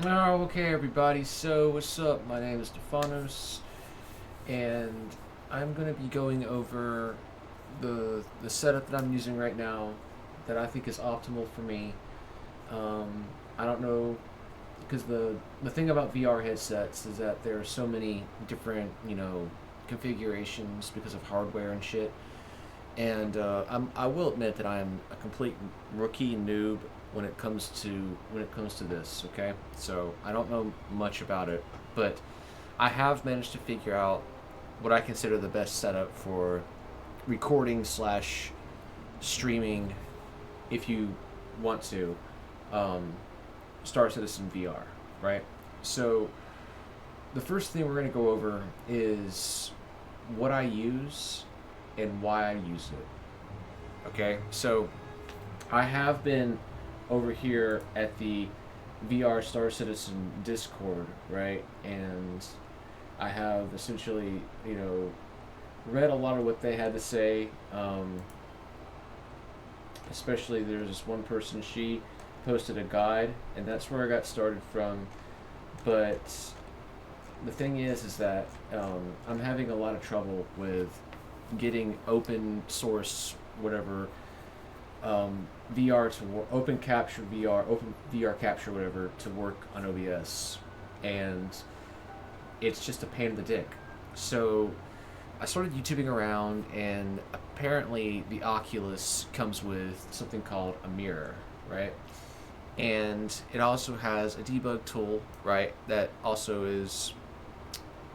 Oh, okay, everybody. So, what's up? My name is Stefanos, and I'm gonna be going over the setup that I'm using right now, that I think is optimal for me. I don't know, because the thing about VR headsets is that there are so many different configurations because of hardware and shit. And I will admit that I am a complete rookie noob when it comes to this. Okay, so I don't know much about it, but I have managed to figure out what I consider the best setup for recording slash streaming, if you want to, um, Star Citizen VR. Right. So the first thing we're going to go over is what I use and why I use it. Okay, so I have been over here at the VR Star Citizen Discord, right? And I have essentially, read a lot of what they had to say. Especially, there's this one person, she posted a guide, and that's where I got started from. But the thing is that I'm having a lot of trouble with getting open source, whatever, VR to work, open capture VR, open VR capture, whatever, to work on OBS, and it's just a pain in the dick. So I started YouTubing around, and apparently the Oculus comes with something called a mirror, right? And it also has a debug tool, right? That also is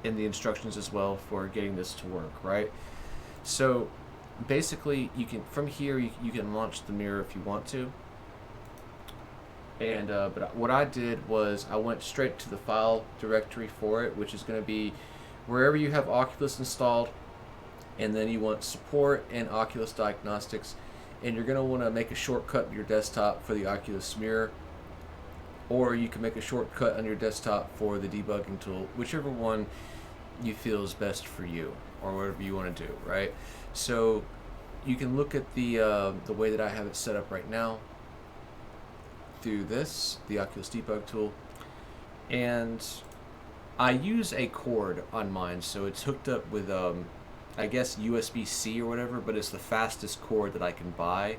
in the instructions as well for getting this to work, right? So basically, you can from here you can launch the mirror if you want to. And but what I did was I went straight to the file directory for it, which is going to be wherever you have Oculus installed, and then you want support and Oculus diagnostics, and you're going to want to make a shortcut on your desktop for the Oculus mirror, or you can make a shortcut on your desktop for the debugging tool, whichever one you feel is best for you, or whatever you want to do, right? So you can look at the way that I have it set up right now through the Oculus debug tool, and I use a cord on mine, so it's hooked up with I guess USB-C or whatever, but it's the fastest cord that I can buy,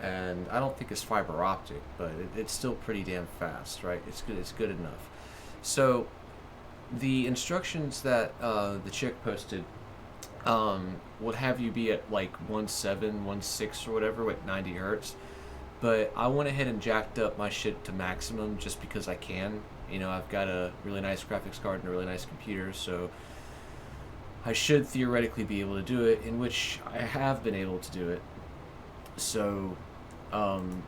and I don't think it's fiber optic, but it's still pretty damn fast, right? It's good. It's good enough. So the instructions that the chick posted would have you be at like 1.7, 1.6 or whatever at 90 hertz. But I went ahead and jacked up my shit to maximum just because I can. I've got a really nice graphics card and a really nice computer, so I should theoretically be able to do it, in which I have been able to do it. So, um,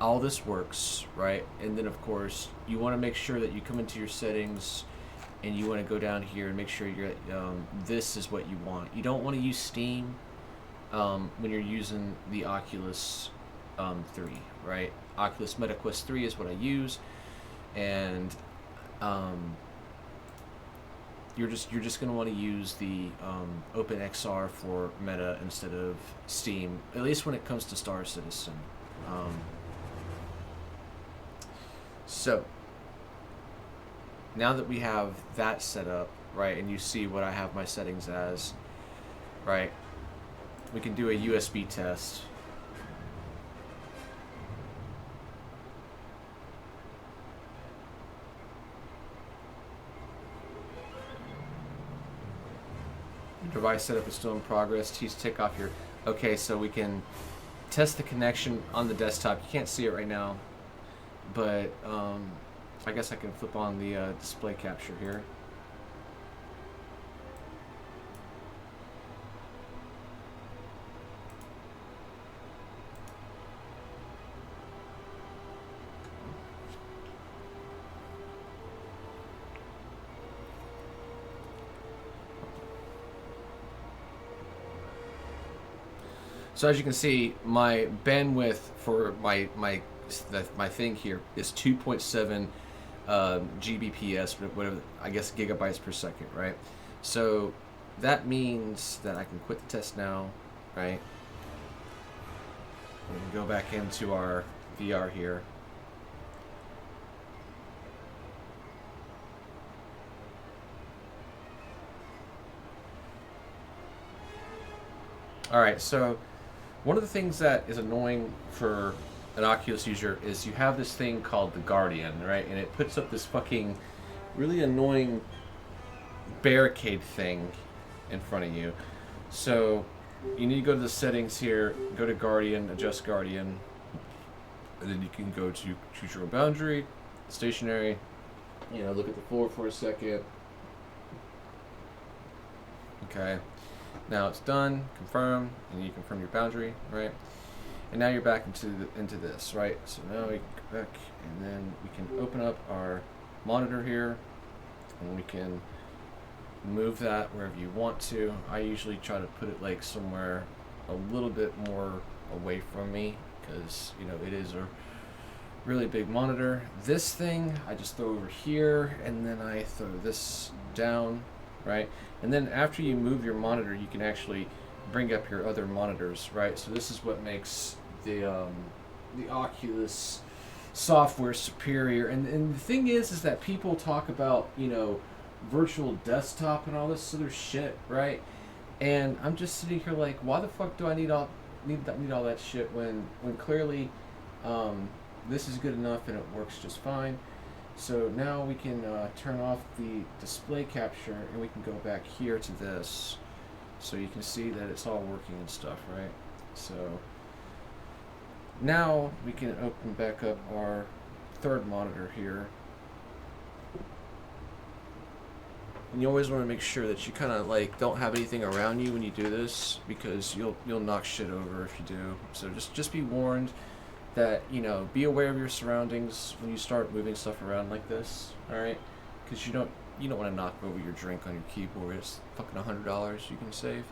all this works, right? And then, of course, you want to make sure that you come into your settings and you want to go down here and make sure this is what you want. You don't want to use Steam when you're using the Oculus 3, right? Oculus MetaQuest 3 is what I use, and um, you're just gonna want to use the OpenXR for Meta instead of Steam, at least when it comes to Star Citizen. Um, so now that we have that set up, right, and you see what I have my settings as, right, we can do a USB test. Device setup is still in progress. Please tick off your. Okay, so we can test the connection on the desktop. You can't see it right now, but I guess I can flip on the display capture here. So as you can see, my bandwidth for my thing here is 2.7 Gbps, whatever, I guess gigabytes per second, right? So that means that I can quit the test now, right? We can go back into our VR here. All right, so one of the things that is annoying for an Oculus user is you have this thing called the Guardian, right? And it puts up this fucking really annoying barricade thing in front of you. So you need to go to the settings here, go to Guardian, adjust Guardian, and then you can go to choose your own boundary, stationary, you know, look at the floor for a second. Okay. Now it's done, confirm, and you confirm your boundary, right? And now you're back into this, right? So now we go back, and then we can open up our monitor here, and we can move that wherever you want to. I usually try to put it like somewhere a little bit more away from me, because you know it is a really big monitor. This thing I just throw over here, and then I throw this down, right? And then after you move your monitor, you can actually bring up your other monitors, right? So this is what makes the Oculus software superior. And the thing is that people talk about, you know, virtual desktop and all this other shit, right? And I'm just sitting here like, why the fuck do I need all that shit when clearly this is good enough and it works just fine. So now we can turn off the display capture, and we can go back here to this, so you can see that it's all working and stuff, right? So now we can open back up our third monitor here. And you always want to make sure that you kind of like don't have anything around you when you do this, because you'll knock shit over if you do. So just be warned that, you know, be aware of your surroundings when you start moving stuff around like this, all right? Because you don't want to knock over your drink on your keyboard. It's fucking $100 you can save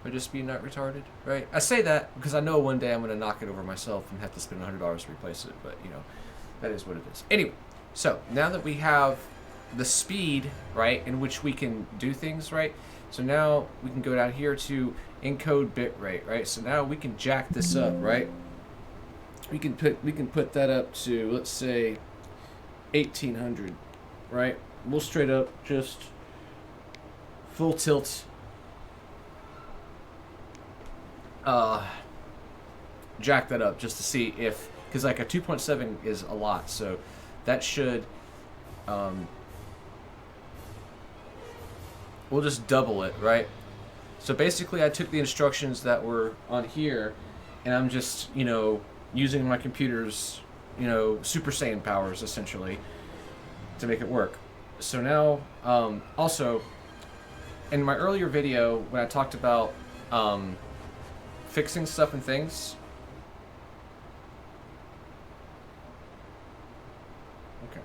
by just being not retarded, right? I say that because I know one day I'm going to knock it over myself and have to spend $100 to replace it, but you know, that is what it is. Anyway, so now that we have the speed, right, in which we can do things, right? So now we can go down here to encode bit rate, right? So now we can jack this up, right? We can put that up to, let's say, 1800, right? We'll straight up just full tilt jack that up just to see if, because like a 2.7 is a lot, so that should we'll just double it, right? So basically I took the instructions that were on here, and I'm just, you know, using my computer's, you know, Super Saiyan powers essentially to make it work. So now, also, in my earlier video when I talked about fixing stuff and things, okay,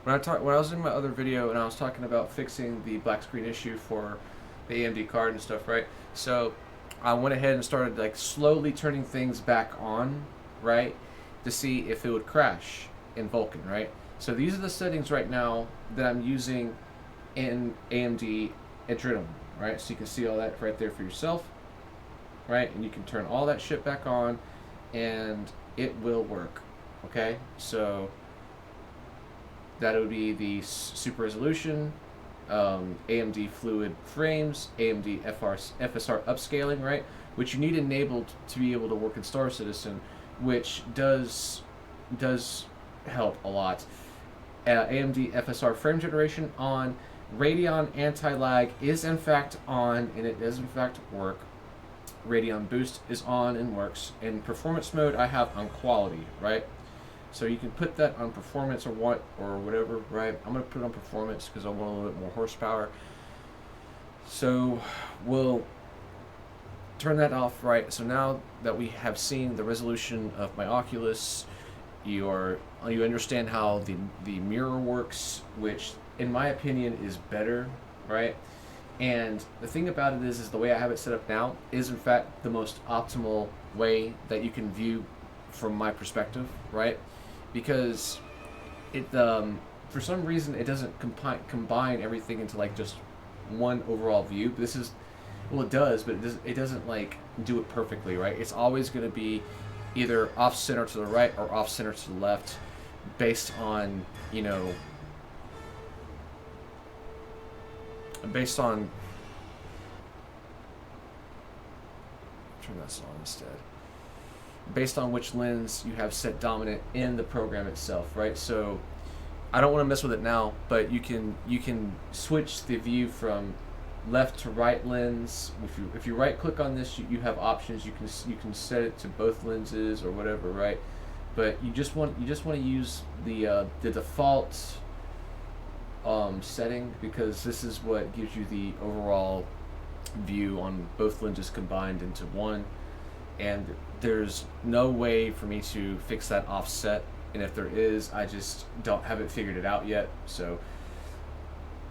when I was in my other video and I was talking about fixing the black screen issue for the AMD card and stuff, right? So I went ahead and started like slowly turning things back on, right, to see if it would crash in Vulkan, right? So these are the settings right now that I'm using in AMD Adrenalin, right? So you can see all that right there for yourself, right? And you can turn all that shit back on and it will work, okay? So that would be the super resolution, AMD fluid frames, AMD FSR upscaling, right? Which you need enabled to be able to work in Star Citizen, which does help a lot. AMD FSR frame generation on. Radeon anti-lag is in fact on, and it does in fact work. Radeon boost is on and works. In performance mode, I have on quality, right? So you can put that on performance or whatever, right? I'm gonna put it on performance because I want a little bit more horsepower. So we'll turn that off, right? So now that we have seen the resolution of my Oculus, you understand how the mirror works, which in my opinion is better, right? And the thing about it is the way I have it set up now is in fact the most optimal way that you can view from my perspective, right? Because it for some reason it doesn't combine everything into like just one overall view. This is, well, it does, but it doesn't like do it perfectly, right? It's always going to be either off center to the right or off center to the left, based on, you know, turn this on instead. Based on which lens you have set dominant in the program itself, right? So I don't want to mess with it now, but you can switch the view from left to right lens. If you right click on this, you have options. You can set it to both lenses or whatever, right? But you just want to use the default setting, because this is what gives you the overall view on both lenses combined into one. And there's no way for me to fix that offset, and if there is, I just haven't figured it out yet. So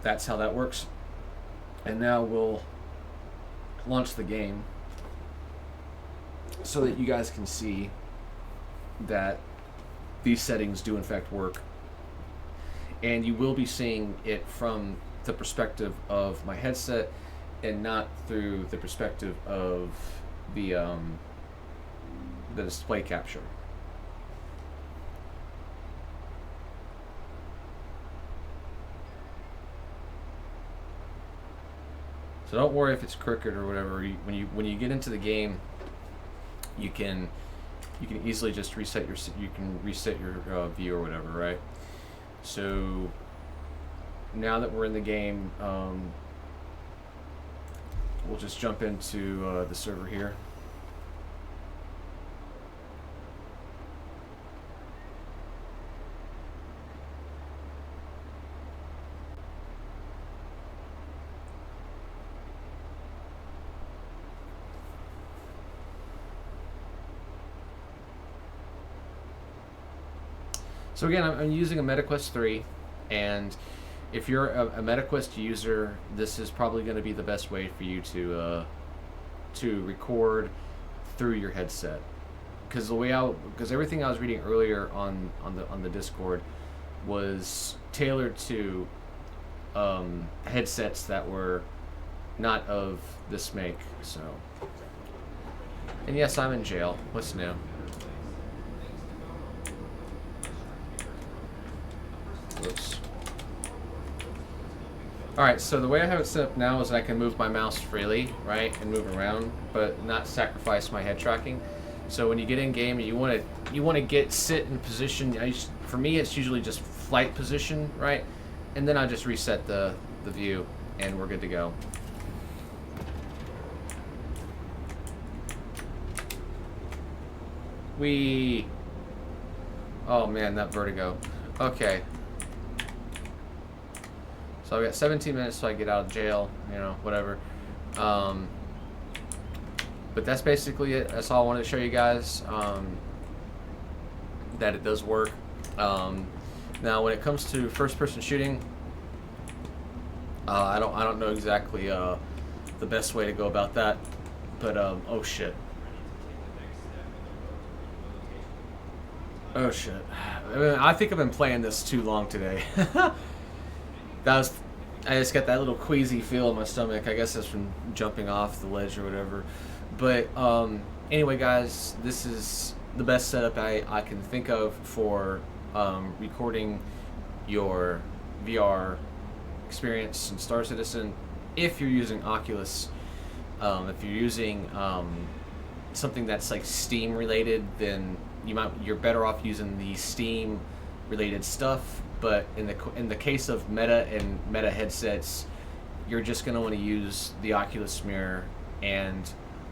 that's how that works. And now we'll launch the game so that you guys can see that these settings do in fact work. And you will be seeing it from the perspective of my headset and not through the perspective of the display capture. So don't worry if it's crooked or whatever. When you get into the game, you can easily just reset your view or whatever, right? So now that we're in the game, we'll just jump into the server here. So again, I'm using a MetaQuest 3, and if you're a MetaQuest user, this is probably going to be the best way for you to record through your headset. Because everything I was reading earlier on the Discord was tailored to headsets that were not of this make. So, and yes, I'm in jail. What's new? Whoops. Alright, so the way I have it set up now is I can move my mouse freely, right, and move around, but not sacrifice my head tracking. So when you get in game, you want to sit in position. For me, it's usually just flight position, right, and then I just reset the view, and we're good to go. Oh man, that vertigo. Okay. So I've got 17 minutes till I get out of jail, whatever. But that's basically it. That's all I wanted to show you guys, that it does work. Now, when it comes to first-person shooting, I don't know exactly the best way to go about that. But oh shit. Oh shit. I think I've been playing this too long today. I just got that little queasy feel in my stomach. I guess that's from jumping off the ledge or whatever. But anyway, guys, this is the best setup I can think of for recording your VR experience in Star Citizen. If you're using Oculus, if you're using something that's like Steam related, then you're better off using the Steam related stuff. But in the case of Meta and Meta headsets, you're just going to want to use the Oculus mirror, and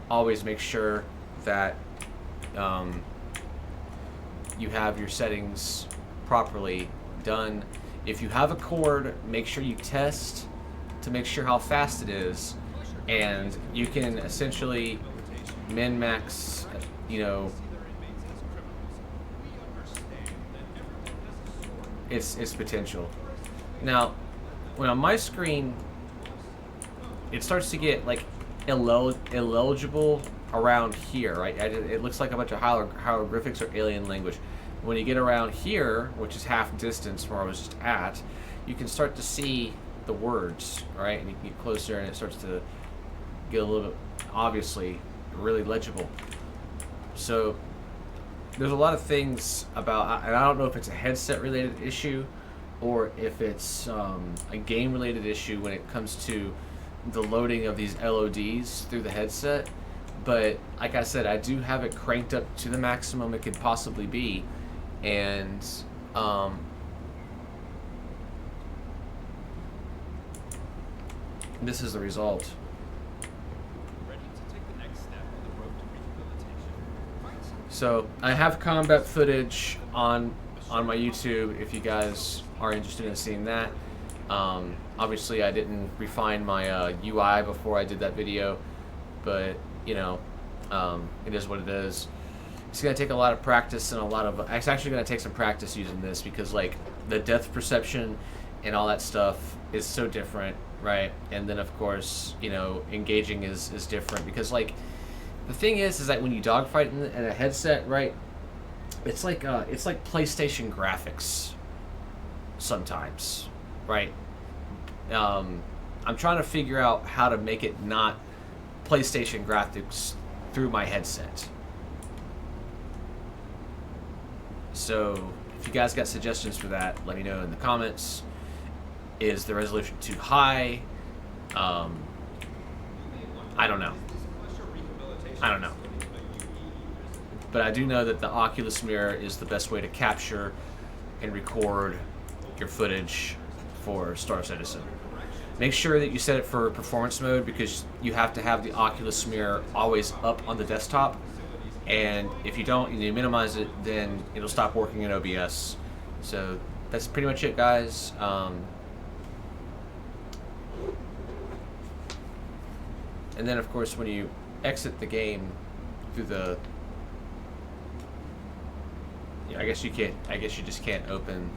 always make sure that you have your settings properly done. If you have a cord, make sure you test to make sure how fast it is, and you can essentially min-max, its potential. Now, when on my screen, it starts to get like illegible around here, right? It looks like a bunch of hieroglyphics or alien language. When you get around here, which is half distance where I was just at, you can start to see the words, right? And you can get closer, and it starts to get a little bit, obviously, really legible. So there's a lot of things about, and I don't know if it's a headset related issue or if it's a game related issue when it comes to the loading of these LODs through the headset, but like I said, I do have it cranked up to the maximum it could possibly be, and this is the result. So I have combat footage on my YouTube if you guys are interested in seeing that. Obviously I didn't refine my UI before I did that video, but you know, it is what it is. It's gonna take a lot of practice and it's actually gonna take some practice using this, because like the depth perception and all that stuff is so different, right? And then of course, you know, engaging is different, because like the thing is that when you dogfight in a headset, right, it's like PlayStation graphics sometimes, right? I'm trying to figure out how to make it not PlayStation graphics through my headset. So if you guys got suggestions for that, let me know in the comments. Is the resolution too high? I don't know. But I do know that the Oculus mirror is the best way to capture and record your footage for Star Citizen. Make sure that you set it for performance mode, because you have to have the Oculus mirror always up on the desktop, and if you don't and you minimize it, then it'll stop working in OBS. So that's pretty much it, guys. And then of course when you exit the game through the, I guess you just can't open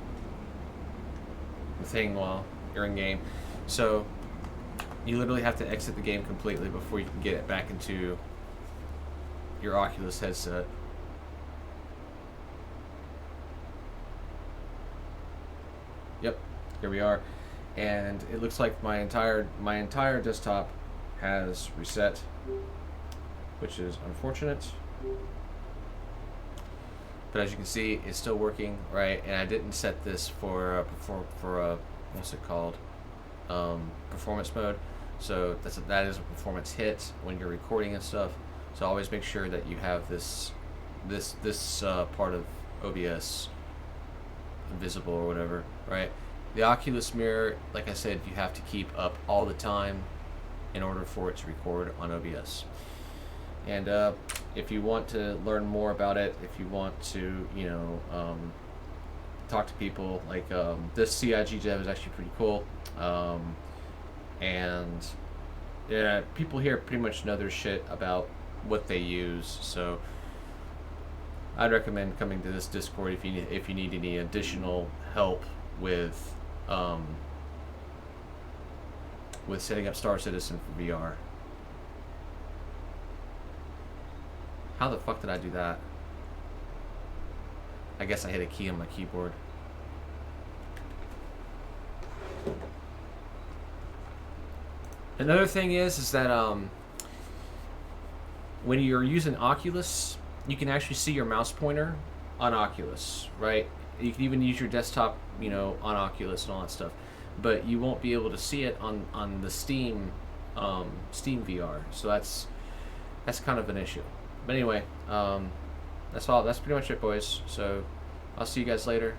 the thing while you're in game. So you literally have to exit the game completely before you can get it back into your Oculus headset. Yep, here we are. And it looks like my entire desktop has reset, which is unfortunate. But as you can see, it's still working, right? And I didn't set this for what's it called? Performance mode. So that is a performance hit when you're recording and stuff. So always make sure that you have this part of OBS visible or whatever, right? The Oculus mirror, like I said, you have to keep up all the time in order for it to record on OBS. And if you want to learn more about it, if you want to, you know, talk to people, like this CIG dev is actually pretty cool. And yeah, people here pretty much know their shit about what they use. So I'd recommend coming to this Discord if you need any additional help with setting up Star Citizen for VR. How the fuck did I do that? I guess I hit a key on my keyboard. Another thing is that when you're using Oculus, you can actually see your mouse pointer on Oculus, right? You can even use your desktop, you know, on Oculus and all that stuff, but you won't be able to see it on the Steam VR. So that's kind of an issue. But anyway, that's all. That's pretty much it, boys. So I'll see you guys later.